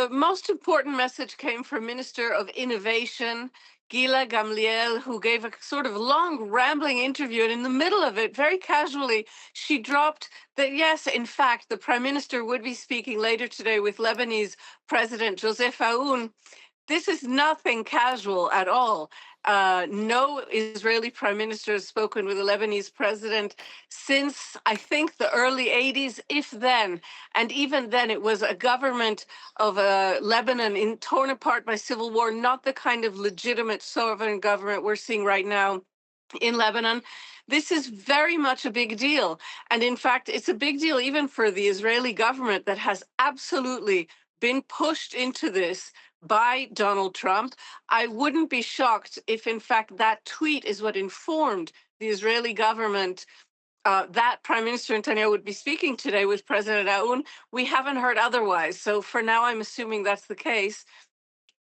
The most important message came from Minister of Innovation, Gila Gamliel, who gave a sort of long, rambling interview. And in the middle of it, very casually, she dropped that, yes, in fact, the Prime Minister would be speaking later today with Lebanese President Joseph Aoun. This is nothing casual at all. No Israeli prime minister has spoken with a Lebanese president since, I think, the early 80s, if then. And even then, it was a government of Lebanon torn apart by civil war, not the kind of legitimate sovereign government we're seeing right now in Lebanon. This is very much a big deal. And in fact, it's a big deal even for the Israeli government that has absolutely been pushed into this by Donald Trump. I wouldn't be shocked if, in fact, that tweet is what informed the Israeli government that Prime Minister Netanyahu would be speaking today with President Aoun. We haven't heard otherwise. So for now, I'm assuming that's the case.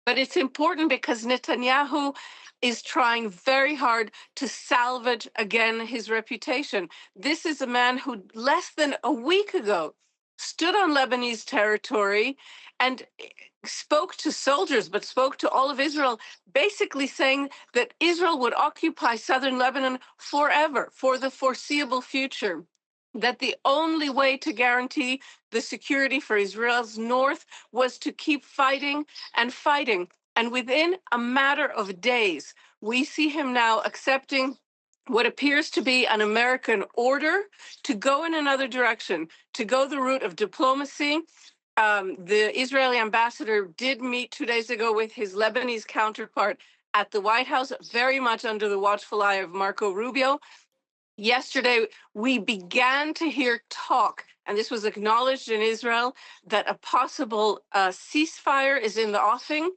But it's important because Netanyahu is trying very hard to salvage again his reputation. This is a man who less than a week ago stood on Lebanese territory and spoke to soldiers, but spoke to all of Israel, basically saying that Israel would occupy southern Lebanon forever, for the foreseeable future. That the only way to guarantee the security for Israel's north was to keep fighting and fighting. And within a matter of days, we see him now accepting what appears to be an American order to go in another direction, to go the route of diplomacy. The Israeli ambassador did meet 2 days ago with his Lebanese counterpart at the White House, very much under the watchful eye of Marco Rubio. Yesterday, we began to hear talk, and this was acknowledged in Israel, that a possible ceasefire is in the offing.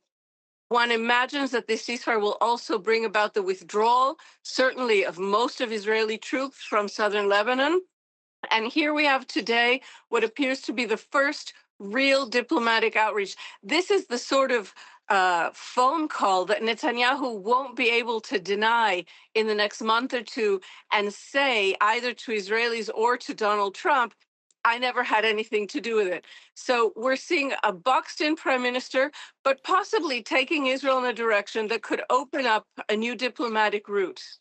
One imagines that this ceasefire will also bring about the withdrawal, certainly of most of Israeli troops from southern Lebanon. And here we have today what appears to be the first real diplomatic outreach. This is the sort of phone call that Netanyahu won't be able to deny in the next month or two and say either to Israelis or to Donald Trump, I never had anything to do with it. So we're seeing a boxed in prime minister, but possibly taking Israel in a direction that could open up a new diplomatic route.